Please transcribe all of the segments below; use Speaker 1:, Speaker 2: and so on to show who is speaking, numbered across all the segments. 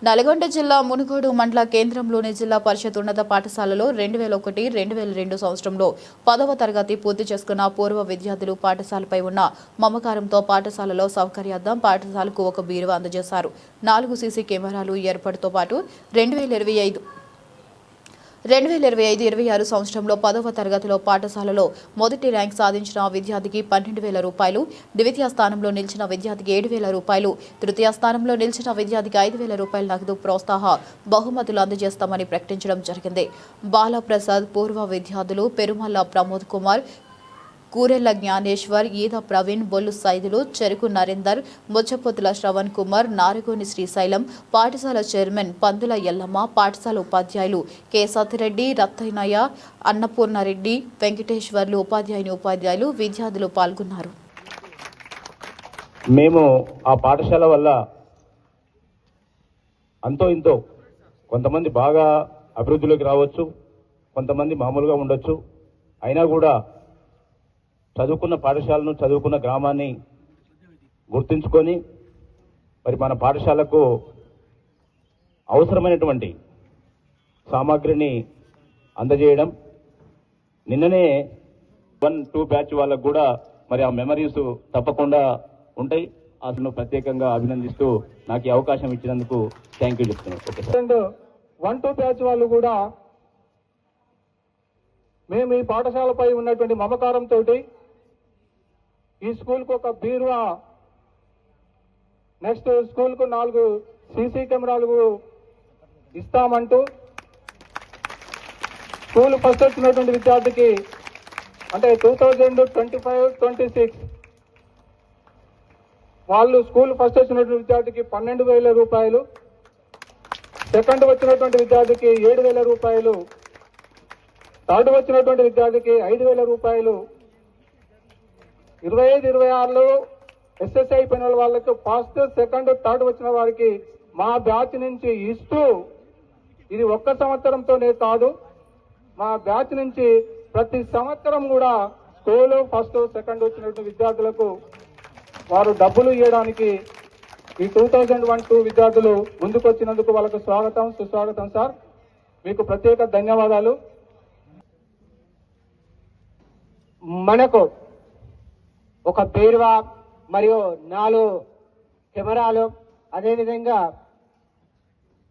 Speaker 1: నల్గొండ జిల్లా మునుగోడు మండల కేంద్రంలోని జిల్లా పరిషత్ ఉన్నత పాఠశాలలో 2001-2002 సంవత్సరంలో 10వ తరగతి పూర్తి చేసుకున్న పూర్వ విద్యార్థులు పాఠశాలపై ఉన్న మమకారంతో పాఠశాలలో సౌకర్యార్థం పాఠశాలకు ఒక బీరువా అందజేశారు. 4 సీసీ కెమెరాలు ఏర్పాటుతో పాటు 2025-26 సంవత్సరంలో 10వ తరగతిలో పాఠశాలలో మొదటి ర్యాంక్ సాధించిన విద్యార్థికి 12,000 రూపాయలు, ద్వితీయ స్థానంలో నిలిచిన విద్యార్థికి 7,000 రూపాయలు, తృతీయ స్థానంలో నిలిచిన విద్యార్థికి 5,000 రూపాయల నగదు ప్రోత్సాహ బహుమతులు అందజేస్తామని ప్రకటించడం జరిగింది. బాలప్రసాద్ పూర్వ విద్యార్థులు పెరుమల్ల ప్రమోద్ కుమార్, కూరెళ్ల జ్ఞానేశ్వర్, ఈద ప్రవీణ్, బొల్లు సైదులు, చెరుకు నరేందర్, ముచ్చపొత్తుల శ్రవణ్ కుమార్, నారగోని శ్రీశైలం, పాఠశాల చైర్మన్ పందుల ఎల్లమ్మ, పాఠశాల ఉపాధ్యాయులు కె సతిరెడ్డి, రత్తయ్య, అన్నపూర్ణారెడ్డి, వెంకటేశ్వర్లు, ఉపాధ్యాయులు విద్యార్థులు పాల్గొన్నారు.
Speaker 2: మేము ఆ పాఠశాల వల్ల అంతో ఇంతో కొంతమంది బాగా అభివృద్ధిలోకి రావచ్చు, కొంతమంది మామూలుగా ఉండొచ్చు. అయినా కూడా చదువుకున్న పాఠశాలను, చదువుకున్న గ్రామాన్ని గుర్తుంచుకొని మరి మన పాఠశాలకు అవసరమైనటువంటి సామాగ్రిని అందజేయడం. నిన్ననే 1-2 బ్యాచ్ వాళ్ళకు కూడా మరి ఆ మెమరీస్ తప్పకుండా ఉంటాయి. అతను ప్రత్యేకంగా అభినందిస్తూ నాకు ఈ అవకాశం ఇచ్చినందుకు థ్యాంక్ యూ చెప్తున్నాను.
Speaker 3: 1-2 బ్యాచ్ వాళ్ళు కూడా మేము ఈ పాఠశాలపై ఉన్నటువంటి మమకారంతో ఈ స్కూల్కు ఒక బీరువా, నెక్స్ట్ స్కూల్కు 4 సీసీ కెమెరాలు ఇస్తామంటూ స్కూల్ ఫస్ట్ వచ్చినటువంటి విద్యార్థికి అంటే 2025-26 వాళ్ళు స్కూల్ ఫస్ట్ వచ్చినటువంటి విద్యార్థికి 12,000 రూపాయలు, సెకండ్ వచ్చినటువంటి విద్యార్థికి 7,000 రూపాయలు, థర్డ్ వచ్చినటువంటి విద్యార్థికి 5,000 రూపాయలు, 25-26లో ఎస్ఎస్ఐ అయిపోయిన వాళ్ళకి ఫస్ట్, సెకండ్, థర్డ్ వచ్చిన వారికి మా బ్యాచ్ నుంచి ఇస్తూ, ఇది ఒక్క సంవత్సరంతోనే కాదు, మా బ్యాచ్ నుంచి ప్రతి సంవత్సరం కూడా స్కూలు ఫస్ట్, సెకండ్ వచ్చినటువంటి విద్యార్థులకు వారు డబ్బులు ఇవ్వడానికి ఈ 2001-2 విద్యార్థులు ముందుకు వచ్చినందుకు వాళ్ళకు స్వాగతం, సుస్వాగతం సార్. మీకు ప్రత్యేక ధన్యవాదాలు.
Speaker 4: మనకు ఒక బీరువా మరియు 4 కెమెరాలు, అదేవిధంగా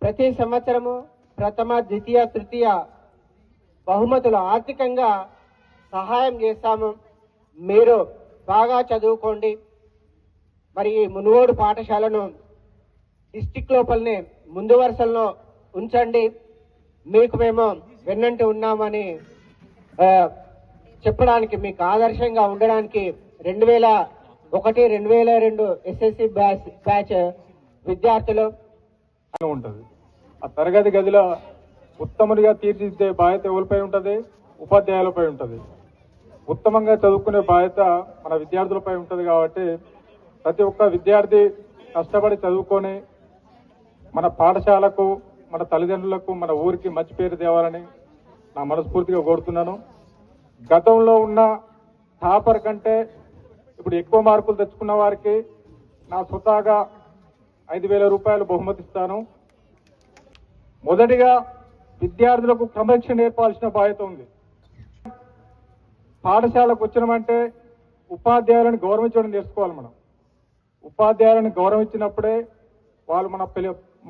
Speaker 4: ప్రతి సంవత్సరము ప్రథమ, ద్వితీయ, తృతీయ బహుమతులు ఆర్థికంగా సహాయం చేస్తాము. మీరు బాగా చదువుకోండి. మరి ఈ మునుగోడు పాఠశాలను డిస్టిక్ లోపలనే ముందు వరుసల్లో ఉంచండి. మీకు మేము వెన్నంటి ఉన్నామని చెప్పడానికి, మీకు ఆదర్శంగా ఉండడానికి 2001-2002 ఎస్ఎస్సి బ్యాచ్ విద్యార్థులు
Speaker 3: ఉంటుంది. ఆ తరగతి గదిలో ఉత్తముడిగా తీర్చిదిద్దే బాధ్యత ఎవరిపై ఉంటుంది? ఉపాధ్యాయులపై ఉంటుంది. ఉత్తమంగా చదువుకునే బాధ్యత మన విద్యార్థులపై ఉంటుంది. కాబట్టి ప్రతి ఒక్క విద్యార్థి కష్టపడి చదువుకొని మన పాఠశాలకు, మన తల్లిదండ్రులకు, మన ఊరికి మంచి పేరు తేవాలని నా మనస్ఫూర్తిగా కోరుతున్నాను. గతంలో ఉన్న టాపర్ కంటే ఇప్పుడు ఎక్కువ మార్కులు తెచ్చుకున్న వారికి నా స్వతహాగా 5,000 రూపాయలు బహుమతి ఇస్తాను. మొదటిగా విద్యార్థులకు క్రమశిక్షణ నేర్పాల్సిన బాధ్యత ఉంది. పాఠశాలకు వచ్చినామంటే ఉపాధ్యాయులను గౌరవించడం నేర్చుకోవాలి. మనం ఉపాధ్యాయులను గౌరవించినప్పుడే వాళ్ళు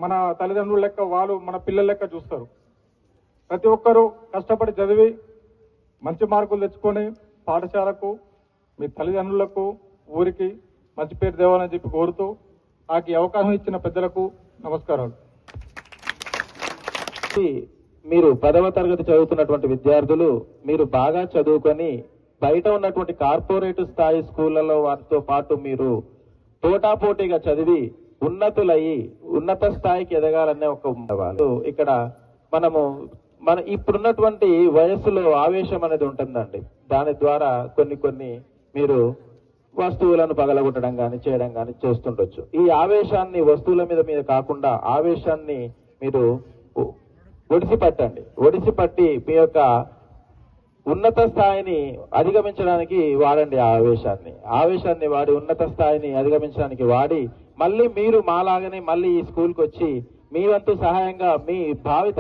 Speaker 3: మన తల్లిదండ్రుల లెక్క, వాళ్ళు మన పిల్లల లెక్క చూస్తారు. ప్రతి ఒక్కరూ కష్టపడి చదివి మంచి మార్కులు తెచ్చుకొని పాఠశాలకు, మీ తల్లిదండ్రులకు, ఊరికి మంచి పేరు తేవాలని చెప్పి కోరుతూ నాకు ఈ అవకాశం ఇచ్చిన పెద్దలకు నమస్కారాలు.
Speaker 2: మీరు 10వ తరగతి చదువుతున్నటువంటి విద్యార్థులు మీరు బాగా చదువుకొని బయట ఉన్నటువంటి కార్పొరేట్ స్థాయి స్కూళ్లలో వారితో పాటు మీరు పోటాపోటీగా చదివి ఉన్నతులయ్యి ఉన్నత స్థాయికి ఎదగాలనే ఒక వాళ్ళు. ఇక్కడ మన ఇప్పుడున్నటువంటి వయస్సులో ఆవేశం అనేది ఉంటుందండి. దాని ద్వారా కొన్ని మీరు వస్తువులను పగలగొట్టడం కానీ చేయడం కానీ చేస్తుండొచ్చు. ఈ ఆవేశాన్ని వస్తువుల మీద కాకుండా ఆవేశాన్ని మీరు ఒడిసిపట్టి మీ యొక్క ఉన్నత స్థాయిని అధిగమించడానికి వాడండి. ఆవేశాన్ని వాడి ఉన్నత స్థాయిని అధిగమించడానికి వాడి మళ్ళీ మీరు మాలాగానే మళ్ళీ ఈ స్కూల్కి వచ్చి మీ వంతు సహాయంగా మీ భావిత